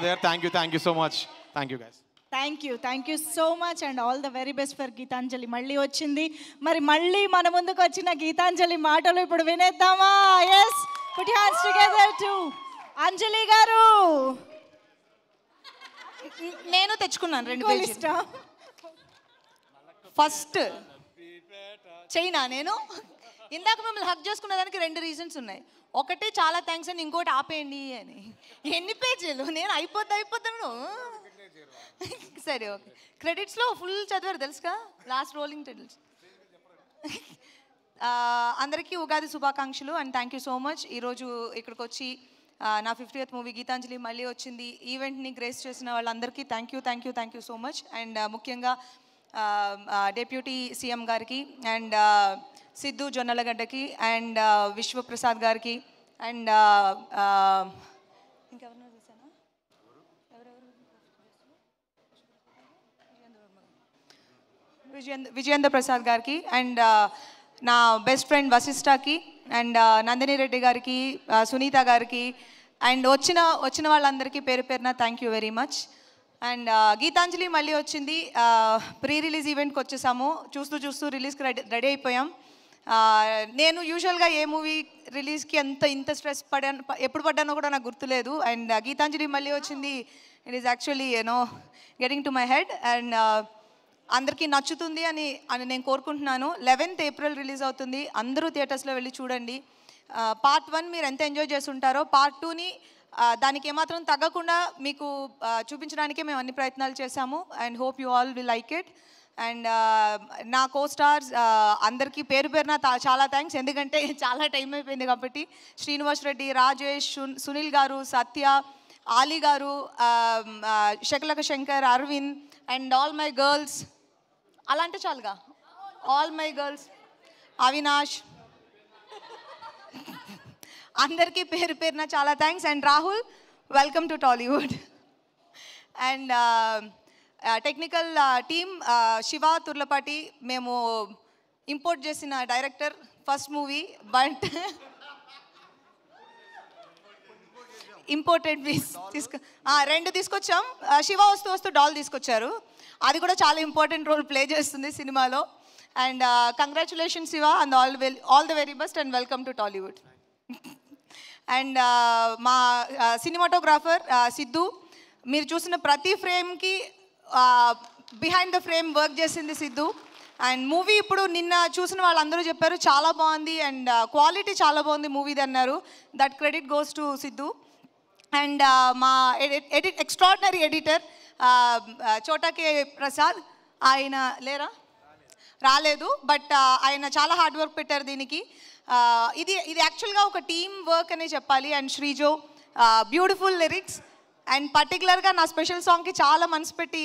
there. Thank you so much. Thank you guys. Thank you so much and all the very best for Geethanjali. మళ్ళీ వచ్చింది, మరి మళ్ళీ మన ముందుకు వచ్చిన గీతాంజలి మాటలు ఇప్పుడు వినేద్దామా? Yes, put your hands together to Anjali garu. నేను తెచ్చుకున్నాను 2 పేజీలు. ఫస్ట్ చైనా నేను ఇందాక మిమ్మల్ని హక్ చేసుకునే దానికి 2 రీజన్స్ ఉన్నాయి. ఒకటి చాలా థ్యాంక్స్ అని, ఇంకోటి ఆపేయండి అని. ఎన్ని పేజీలు? నేను అయిపోతాను. సరే ఓకే. క్రెడిట్స్లో ఫుల్ చదివారు తెలుసుగా, లాస్ట్ రోలింగ్ క్రెడిట్స్. అందరికీ ఉగాది శుభాకాంక్షలు and thank you so much. ఈరోజు ఇక్కడికి వచ్చి నా 50th మూవీ గీతాంజలి మళ్ళీ వచ్చింది ఈవెంట్ని గ్రేస్ చేసిన వాళ్ళందరికీ thank you so much. And ముఖ్యంగా deputy CM garu and Siddhu జొన్నలగడ్డకి అండ్ విశ్వప్రసాద్ గారికి అండ్ ఇంకెవరినో చూసానా, విజయేంద్ర ప్రసాద్ గారికి అండ్ నా బెస్ట్ ఫ్రెండ్ వశిష్ఠకి అండ్ నందిని రెడ్డి గారికి, సునీత గారికి అండ్ వచ్చిన వాళ్ళందరికీ పేరు పేరున thank you very much. And Geethanjali మళ్ళీ వచ్చింది. ప్రీ రిలీజ్ ఈవెంట్కి వచ్చేసాము. చూస్తూ రిలీజ్కి రెడీ అయిపోయాం. నేను యూజువల్గా ఏ మూవీ రిలీజ్కి ఇంత స్ట్రెస్ ఎప్పుడు పడ్డానో కూడా నాకు గుర్తులేదు. అండ్ గీతాంజలి మళ్ళీ వచ్చింది. It is actually getting to my head and అందరికీ నచ్చుతుంది అని నేను కోరుకుంటున్నాను. 11th April రిలీజ్ అవుతుంది. అందరూ థియేటర్స్లో వెళ్ళి చూడండి. పార్ట్ 1 మీరు ఎంత ఎంజాయ్ చేస్తుంటారో పార్ట్ 2ని దానికి ఏమాత్రం తగ్గకుండా మీకు చూపించడానికే మేము అన్ని ప్రయత్నాలు చేశాము and hope you all will like it. And నా కోస్టార్స్ అందరికీ పేరు పేరున చాలా థ్యాంక్స్, ఎందుకంటే చాలా టైం అయిపోయింది కాబట్టి. శ్రీనివాస్ రెడ్డి, రాజేష్, సునీల్ గారు, సత్య, ఆలీ గారు, Shakalaka Shankar, Aravind and all my girls. అలా అంటే చాలుగా, ఆల్ మై గర్ల్స్, అవినాష్, అందరికీ పేరు పేరున చాలా thanks. And Rahul, welcome to Tollywood. And technical team Shiva Turlapati, మేము ఇంపోర్ట్ చేసిన director first movie, but imported piece 2 తీసుకొచ్చాం. శివ వస్తూ డాల్ తీసుకొచ్చారు, అది కూడా చాలా ఇంపార్టెంట్ రోల్ ప్లే చేస్తుంది సినిమాలో. And congratulation Shiva and all the very best and welcome to Tollywood. And మా సినిమాటోగ్రాఫర్ సిద్ధు, మీరు చూసిన ప్రతి ఫ్రేమ్కి బిహైండ్ ద ఫ్రేమ్ వర్క్ చేసింది సిద్ధు. అండ్ మూవీ ఇప్పుడు నిన్న చూసిన వాళ్ళందరూ చెప్పారు చాలా బాగుంది అండ్ క్వాలిటీ చాలా బాగుంది మూవీది అన్నారు. That credit goes to Siddhu. And మా ఎక్స్ట్రాడినరీ ఎడిటర్ చోటా కే ప్రసాద్, ఆయన రాలేదు, బట్ ఆయన చాలా హార్డ్ వర్క్ పెట్టారు దీనికి. ఇది యాక్చువల్గా ఒక టీమ్ వర్క్ అనే చెప్పాలి. And Srijo beautiful lyrics and పర్టికులర్గా నా స్పెషల్ సాంగ్కి చాలా మనసు పెట్టి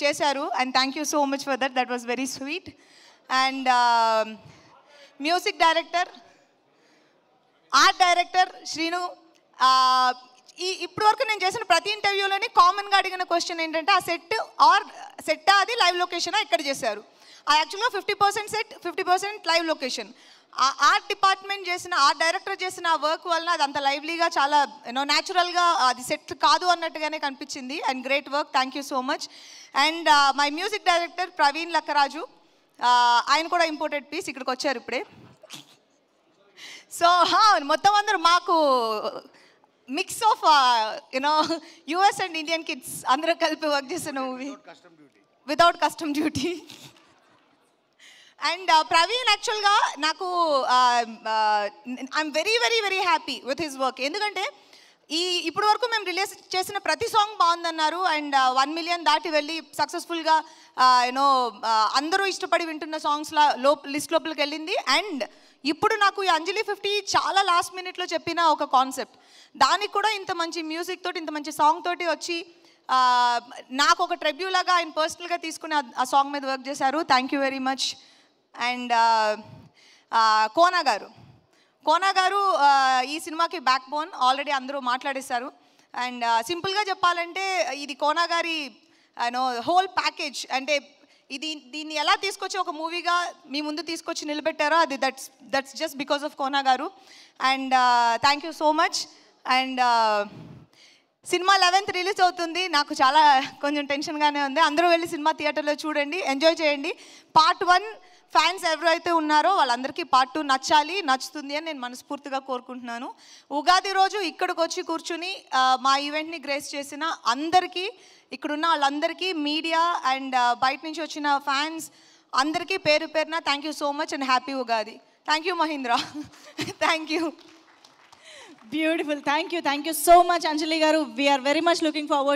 చేశారు and thank you so much for that was very sweet. And music director, art director Srinu. ఇప్పటి వరకు నేను చేసిన ప్రతి ఇంటర్వ్యూలోని కామన్గా అడిగిన క్వశ్చన్ ఏంటంటే ఆ సెట్టా అది లైవ్ లొకేషనా ఎక్కడ చేశారు? యాక్చువల్గా 50% set, 50% live location. Art department చేసిన, ఆర్ట్ డైరెక్టర్ చేసిన ఆ వర్క్ వలన అది అంత లైవ్లీగా, చాలా న్యాచురల్గా, అది సెట్ కాదు అన్నట్టుగానే కనిపించింది. And great work, thank you so much. And my music director Praveen Lakkaraju, ఆయన కూడా ఇంపోర్టెడ్ పీస్, ఇక్కడికి వచ్చారు ఇప్పుడే. సో మొత్తం అందరూ మాకు mix of US and Indian kids అందరూ కలిపి వర్క్ చేసిన movie without custom duty. And Praveen యాక్చువల్గా నాకు I'm very very very happy with his work, ఎందుకంటే ఇప్పటి వరకు మేము రిలీజ్ చేసిన ప్రతి సాంగ్ బాగుందన్నారు అండ్ 1 million దాటి వెళ్ళి సక్సెస్ఫుల్గా అందరూ ఇష్టపడి వింటున్న సాంగ్స్లా లిస్ట్ లోపలికి వెళ్ళింది. అండ్ ఇప్పుడు నాకు ఈ అంజలి 50 చాలా లాస్ట్ మినిట్లో చెప్పిన ఒక కాన్సెప్ట్, దానికి కూడా ఇంత మంచి మ్యూజిక్ తోటి, ఇంత మంచి సాంగ్ తోటి వచ్చి నాకు ఒక ట్రిబ్యూ లాగా ఆయన పర్సనల్గా తీసుకుని ఆ సాంగ్ మీద వర్క్ చేశారు. Thank you very much. And Kona గారు ఈ సినిమాకి బ్యాక్ బోన్, ఆల్రెడీ అందరూ మాట్లాడేశారు. అండ్ సింపుల్గా చెప్పాలంటే ఇది కోనా గారి హోల్ ప్యాకేజ్. అంటే దీన్ని ఎలా తీసుకొచ్చి ఒక మూవీగా మీ ముందు తీసుకొచ్చి నిలబెట్టారో అది that's just because of Kona garu. And thank you so much. And cinema 11th release అవుతుంది. నాకు చాలా కొంచెం టెన్షన్గానే ఉంది. అందరూ వెళ్ళి సినిమా థియేటర్లో చూడండి, ఎంజాయ్ చేయండి. పార్ట్ 1 ఫ్యాన్స్ ఎవరైతే ఉన్నారో వాళ్ళందరికీ పార్ట్ 2 నచ్చుతుంది అని నేను మనస్ఫూర్తిగా కోరుకుంటున్నాను. ఉగాది రోజు ఇక్కడికి వచ్చి కూర్చుని మా ఈవెంట్ని గ్రేస్ చేసిన అందరికీ, ఇక్కడున్న వాళ్ళందరికీ, మీడియా అండ్ బయట నుంచి వచ్చిన ఫ్యాన్స్ అందరికీ పేరు పేరున thank you so much and happy Ugadi. Thank you Mahindra. Thank you. Beautiful. Thank you so much Anjali garu. We are very much looking forward